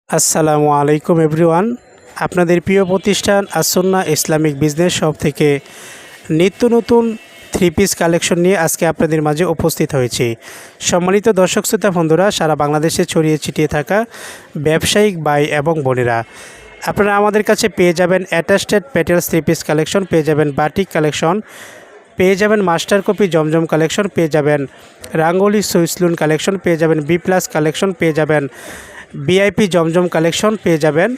আসসালামু আলাইকুম এভরিওয়ান। আপনাদের প্রিয় প্রতিষ্ঠান আসুন্না ইসলামিক বিজনেস শপ থেকে নিত্য নতুন থ্রি পিস কালেকশন নিয়ে আজকে আপনাদের মাঝে উপস্থিত হয়েছি। সম্মানিত দর্শক শ্রোতা বন্ধুরা, সারা বাংলাদেশে ছড়িয়ে ছিটিয়ে থাকা ব্যবসায়িক ভাই এবং বোনেরা, আপনারা আমাদের কাছে পেয়ে যাবেন attested petals three piece collection, পেয়ে যাবেন বাটিক কালেকশন, পেয়ে যাবেন মাস্টার কপি জমজম কালেকশন, পেয়ে যাবেন রাঙ্গোলি সুইসলুন কালেকশন, পেয়ে যাবেন বি প্লাস কালেকশন, পেয়ে যাবেন ভিআইপি জমজম কালেকশন, পেয়ে যাবেন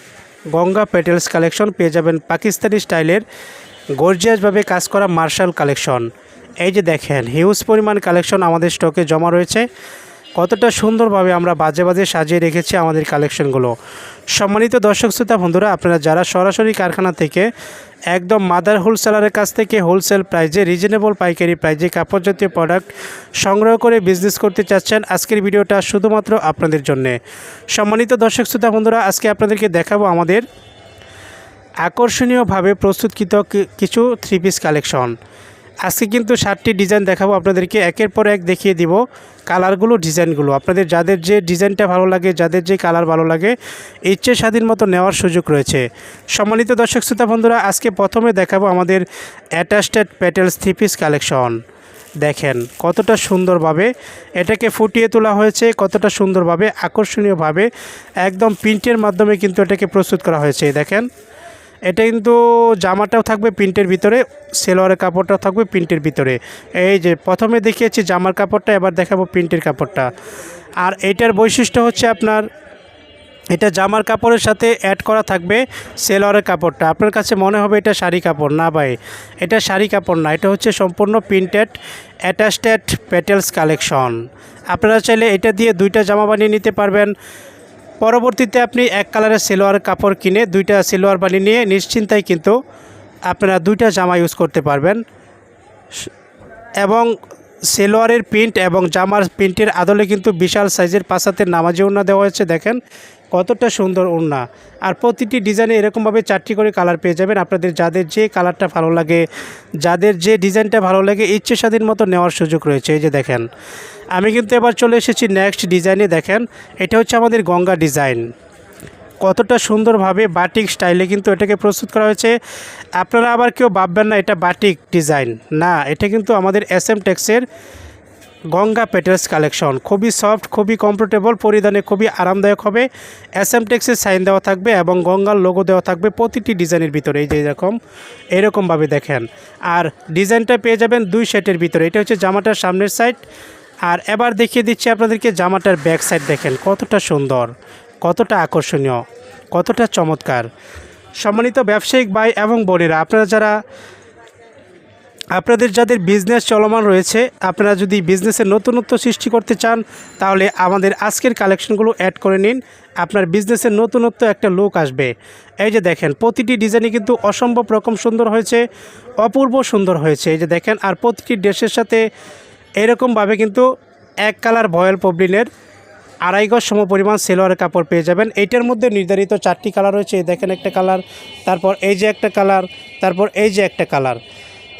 গঙ্গা পেটেলস কালেকশন, পেয়ে যাবেন পাকিস্তানি স্টাইলের গর্জিয়াসভাবে কাজ করা মার্শাল কালেকশন। এই যে দেখেন হিউজ পরিমাণ কালেকশন আমাদের স্টকে জমা রয়েছে। কতটা সুন্দরভাবে আমরা বাজে বাজে সাজিয়ে রেখেছি আমাদের কালেকশনগুলো। সম্মানিত দর্শক শ্রোতা বন্ধুরা, আপনারা যারা সরাসরি কারখানা থেকে একদম মাদার হোলসেলারের কাছ থেকে হোলসেল প্রাইজে রিজনেবল পাইকারি প্রাইজে কাপড় জাতীয় প্রোডাক্ট সংগ্রহ করে বিজনেস করতে চাচ্ছেন, আজকের ভিডিওটা শুধুমাত্র আপনাদের জন্যে। সম্মানিত দর্শক শ্রোতা বন্ধুরা, আজকে আপনাদেরকে দেখাবো আমাদের আকর্ষণীয়ভাবে প্রস্তুতকৃত কিছু থ্রি পিস কালেকশন। আজকে কিন্তু 7টি ডিজাইন দেখাবো আপনাদেরকে, একের পর এক দেখিয়ে দিব কালারগুলো, ডিজাইনগুলো। আপনাদের যাদের যে ডিজাইনটা ভালো লাগে, যাদের যে কালার ভালো লাগে, ইচ্ছে স্বাধীন মতো নেওয়ার সুযোগ রয়েছে। সম্মানিত দর্শক শ্রোতা বন্ধুরা, আজকে প্রথমে দেখাবো আমাদের attested petals three piece collection. দেখেন কতটা সুন্দরভাবে এটাকে ফুটিয়ে তোলা হয়েছে, কতটা সুন্দরভাবে আকর্ষণীয়ভাবে একদম প্রিন্টের মাধ্যমে কিন্তু এটাকে প্রস্তুত করা হয়েছে। দেখেন এটা কিন্তু জামাটাও থাকবে প্রিন্টের ভিতরে, সেলোয়ারের কাপড়টাও থাকবে প্রিন্টের ভিতরে। এই যে প্রথমে দেখিয়েছি জামার কাপড়টা, এবার দেখাবো প্রিন্টের কাপড়টা। আর এইটার বৈশিষ্ট্য হচ্ছে আপনার এটা জামার কাপড়ের সাথে অ্যাড করা থাকবে সেলোয়ারের কাপড়টা। আপনার কাছে মনে হবে এটা শাড়ি কাপড়, না ভাই, এটা শাড়ি কাপড় না, এটা হচ্ছে সম্পূর্ণ প্রিন্টেড অ্যাটাস্টেড প্যাটেলস কালেকশন। আপনারা চাইলে এটা দিয়ে দুইটা জামা বানিয়ে নিতে পারবেন। পরবর্তীতে আপনি এক কালারের সেলোয়ার কাপড় কিনে দুইটা সেলোয়ার বানিয়ে নিয়ে নিশ্চিন্তায় কিন্তু আপনারা দুইটা জামা ইউজ করতে পারবেন। এবং সেলোয়ারের প্রিন্ট এবং জামার প্রিন্টের আদলে কিন্তু বিশাল সাইজের 5 হাতের নামাজি ওড়না দেওয়া হয়েছে। দেখেন কতটা সুন্দর ওড়না। আর প্রতিটি ডিজাইনে এরকমভাবে 4টি করে কালার পেয়ে যাবেন। আপনাদের যাদের যে কালারটা ভালো লাগে, যাদের যে ডিজাইনটা ভালো লাগে, ইচ্ছে স্বাধীন মতো নেওয়ার সুযোগ রয়েছে। এই যে দেখেন আমি কিন্তু এবার চলে এসেছি নেক্সট ডিজাইনে। দেখেন এটা হচ্ছে আমাদের গঙ্গা ডিজাইন। কতটা সুন্দরভাবে বাটিক স্টাইলে কিন্তু এটাকে প্রস্তুত করা হয়েছে। আপনারা আবার কেউ ভাববেন না এটা বাটিক ডিজাইন, না, এটা কিন্তু আমাদের SM টেক্সের গঙ্গা প্যাটেলস কালেকশন। খুবই সফট, খুবই কমফোর্টেবল, পরিধানে খুবই আরামদায়ক হবে। SM টেক্সের সাইন দেওয়া থাকবে এবং গঙ্গার লোগো দেওয়া থাকবে প্রতিটি ডিজাইনের ভিতরে। এই যে এরকমভাবে দেখেন। আর ডিজাইনটা পেয়ে যাবেন 2 সেটের ভিতরে। এটা হচ্ছে জামাটার সামনের সাইড। আর এবার দেখিয়ে দিচ্ছি আপনাদেরকে জামাটার ব্যাক সাইড। দেখেন কতটা সুন্দর, কতটা আকর্ষণীয়, কতটা চমৎকার। সম্মানিত ব্যবসায়িক ভাই এবং বোনেরা, আপনাদের যাদের বিজনেস চলমান রয়েছে, আপনারা যদি বিজনেসের নতুনত্ব সৃষ্টি করতে চান, তাহলে আমাদের আজকের কালেকশনগুলো অ্যাড করে নিন। আপনার বিজনেসের নতুনত্ব একটা লুক আসবে। এই যে দেখেন প্রতিটি ডিজাইনই কিন্তু অসম্ভব রকম সুন্দর হয়েছে, অপূর্ব সুন্দর হয়েছে। এই যে দেখেন, আর প্রতিটি ড্রেসের সাথে এরকমভাবে কিন্তু এক কালার ভয়েল পবলিনের 2.5 গজ সম পরিমাণ সেলোয়ারের কাপড় পেয়ে যাবেন। এইটার মধ্যে নির্ধারিত 4টি কালার রয়েছে। দেখেন একটা কালার, তারপর এই যে একটা কালার, তারপর এই যে একটা কালার।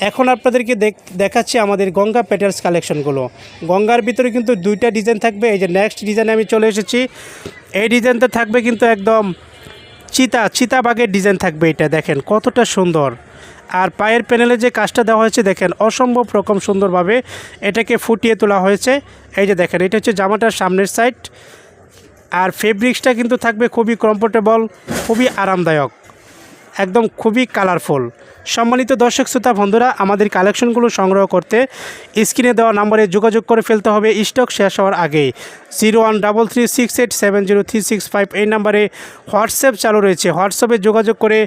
এখন আপনাদেরকে দেখাচ্ছি আমাদের গঙ্গা প্যাটেলস কালেকশনগুলো। গঙ্গার ভিতরে কিন্তু 2টা ডিজাইন থাকবে। এই যে নেক্সট ডিজাইনে আমি চলে এসেছি। এই ডিজাইনটা থাকবে কিন্তু একদম চিতাবাগের ডিজাইন থাকবে। এটা দেখেন কতটা সুন্দর। আর পায়ের প্যানেলে যে কাজটা দেওয়া হয়েছে, দেখেন অসম্ভব রকম সুন্দরভাবে এটাকে ফুটিয়ে তোলা হয়েছে। এই যে দেখেন এটা হচ্ছে জামাটার সামনের সাইড। আর ফেব্রিক্সটা কিন্তু থাকবে খুবই কমফোর্টেবল, খুবই আরামদায়ক, একদম খুবই কালারফুল। সম্মানিত দর্শক শ্রোতা বন্ধুরা, আমাদের কালেকশনগুলো সংগ্রহ করতে স্ক্রিনে দেওয়া নম্বরে যোগাযোগ করে ফেলতে হবে স্টক শেষ হওয়ার আগেই। 013368703665 এই নাম্বারে হোয়াটসঅ্যাপ চালু রয়েছে। হোয়াটসঅ্যাপে যোগাযোগ করে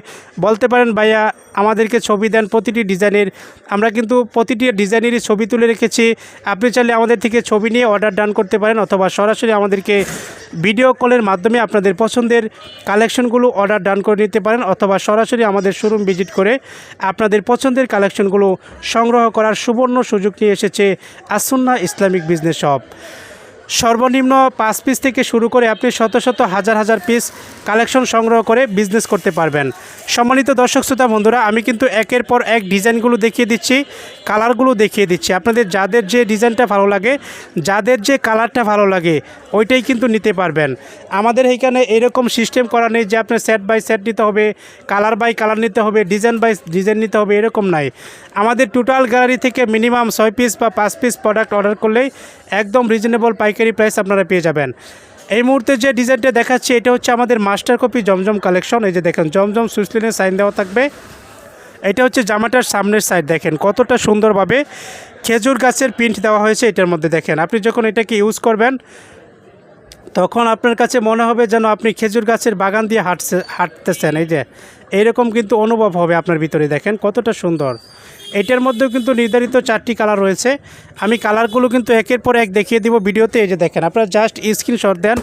বলতে পারেন ভাইয়া আমাদেরকে ছবি দেন প্রতিটি ডিজাইনের। আমরা কিন্তু প্রতিটি ডিজাইনেরই ছবি তুলে রেখেছি। আপনি চাইলে আমাদের থেকে ছবি নিয়ে অর্ডার ডান করতে পারেন, অথবা সরাসরি আমাদেরকে ভিডিও কলের মাধ্যমে আপনাদের পছন্দের কালেকশনগুলো অর্ডার ডান করে নিতে পারেন, অথবা সরাসরি আমাদের শোরুম ভিজিট করে আপনাদের পছন্দের কালেকশনগুলো সংগ্রহ করার সুবর্ণ সুযোগ নিয়ে এসেছে আসুন্না ইসলামিক বিজনেস শপ। সর্বনিম্ন 5 পিস থেকে শুরু করে আপনি শত শত হাজার হাজার পিস কালেকশন সংগ্রহ করে বিজনেস করতে পারবেন। সম্মানিত দর্শক শ্রোতা বন্ধুরা, আমি কিন্তু একের পর এক ডিজাইনগুলো দেখিয়ে দিচ্ছি, কালারগুলো দেখিয়ে দিচ্ছি। আপনাদের যাদের যে ডিজাইনটা ভালো লাগে, যাদের যে কালারটা ভালো লাগে, ওইটাই কিন্তু নিতে পারবেন। আমাদের এইখানে এরকম সিস্টেম করা নেই যে আপনার সেট বাই সেট নিতে হবে, কালার বাই কালার নিতে হবে, ডিজাইন বাই ডিজাইন নিতে হবে, এরকম নাই। আমাদের টোটাল গ্যালারি থেকে মিনিমাম 6 পিস বা 5 পিস প্রোডাক্ট অর্ডার করলেই একদম রিজনেবল পাইকারি প্রাইস আপনারা পেয়ে যাবেন। এই মুহূর্তে যে ডিজাইনটা দেখাচ্ছি এটা হচ্ছে আমাদের মাস্টার কপি জমজম কালেকশন। এই যে দেখেন জমজম সুইসলিনের সাইন দেওয়া থাকবে। এটা হচ্ছে জামাটার সামনের সাইড, দেখেন কতটা সুন্দরভাবে খেজুর গাছের প্রিন্ট দেওয়া হয়েছে এটার মধ্যে। দেখেন আপনি যখন এটাকে ইউজ করবেন তখন আপনার কাছে মনে হবে যেন আপনি খেজুর গাছের বাগান দিয়ে হাঁটতেছেন। এই যে এইরকম কিন্তু অনুভব হবে আপনার ভিতরে। দেখেন কতটা সুন্দর। এটার মধ্যেও কিন্তু নির্ধারিত 4টি কালার রয়েছে। আমি কালারগুলো কিন্তু একের পর এক দেখিয়ে দিব ভিডিওতে। এই যে দেখেন, আপনারা জাস্ট স্ক্রিনশট দেন,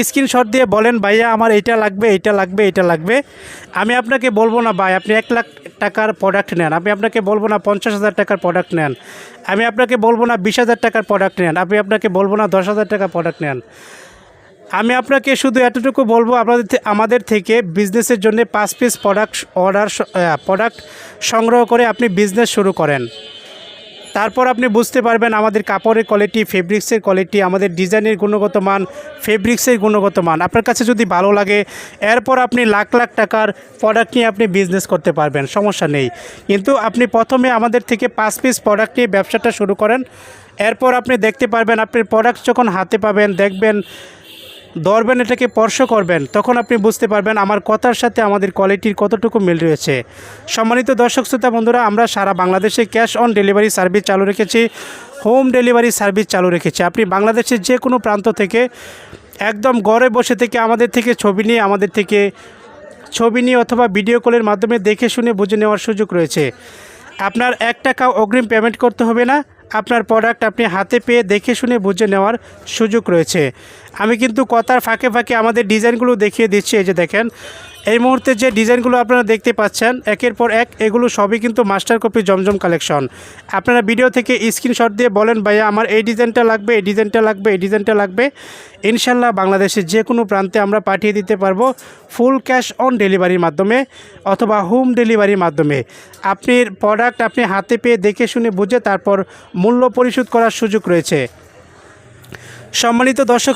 স্ক্রিনশট দিয়ে বলেন ভাইয়া আমার এইটা লাগবে, এইটা লাগবে, এইটা লাগবে। আমি আপনাকে বলবো না ভাই আপনি 1 লাখ টাকার প্রোডাক্ট নেন, আমি আপনাকে বলবো না 50,000 টাকার প্রোডাক্ট নেন, আমি আপনাকে বলবো না 20,000 টাকার প্রোডাক্ট নেন, আমি আপনাকে বলবো না 10,000 টাকার প্রোডাক্ট নেন। আমি আপনাকে শুধু এতটুকু বলবো, আমাদের থেকে বিজনেসের জন্য 5 পিস প্রোডাক্ট সংগ্রহ করে আপনি বিজনেস শুরু করেন। তারপর আপনি বুঝতে পারবেন আমাদের কাপড়ের কোয়ালিটি, ফেব্রিক্সের কোয়ালিটি, আমাদের ডিজাইনের গুণগত মান, ফেব্রিক্সের গুণগত মান আপনার কাছে যদি ভালো লাগে, এরপর আপনি লাখ লাখ টাকার প্রোডাক্ট নিয়ে আপনি বিজনেস করতে পারবেন, সমস্যা নেই। কিন্তু আপনি প্রথমে আমাদের থেকে 5 পিস প্রোডাক্ট নিয়ে ব্যবসাটা শুরু করেন। এরপর আপনি দেখতে পারবেন, আপনি প্রোডাক্ট যখন হাতে পাবেন, দেখবেন, ধরবেন, এটাকে স্পর্শ করবেন, তখন আপনি বুঝতে পারবেন আমার কথার সাথে আমাদের কোয়ালিটির কতটুকু মিল রয়েছে। সম্মানিত দর্শক শ্রোতা বন্ধুরা, আমরা সারা বাংলাদেশে ক্যাশ অন ডেলিভারি সার্ভিস চালু রেখেছি, হোম ডেলিভারি সার্ভিস চালু রেখেছি। আপনি বাংলাদেশের যে কোনো প্রান্ত থেকে একদম ঘরে বসে থেকে আমাদের থেকে ছবি নিয়ে অথবা ভিডিও কলের মাধ্যমে দেখে শুনে বুঝে নেওয়ার সুযোগ রয়েছে। আপনার 1 টাকাও অগ্রিম পেমেন্ট করতে হবে না। আপনার প্রোডাক্ট আপনি হাতে পেয়ে দেখে শুনে বুঝে নেওয়ার সুযোগ রয়েছে। আমি কিন্তু কথার ফাঁকে ফাঁকে আমাদের ডিজাইনগুলো দেখিয়ে দিচ্ছি। এই যে দেখেন, এই মুহূর্তে যে ডিজাইনগুলো আপনারা দেখতে পাচ্ছেন একের পর এক, এগুলো সবই কিন্তু মাস্টার কপি জমজম কালেকশন। আপনারা ভিডিও থেকে স্ক্রিনশট দিয়ে বলেন ভাইয়া আমার এই ডিজাইনটা লাগবে, এই ডিজাইনটা লাগবে, এই ডিজাইনটা লাগবে। ইনশাল্লাহ বাংলাদেশের যে কোনো প্রান্তে আমরা পাঠিয়ে দিতে পারবো ফুল ক্যাশ অন ডেলিভারির মাধ্যমে অথবা হোম ডেলিভারির মাধ্যমে। আপনার প্রোডাক্ট আপনি হাতে পেয়ে দেখে শুনে বুঝে তারপর মূল্য পরিশোধ করার সুযোগ রয়েছে। সম্মানিত দর্শক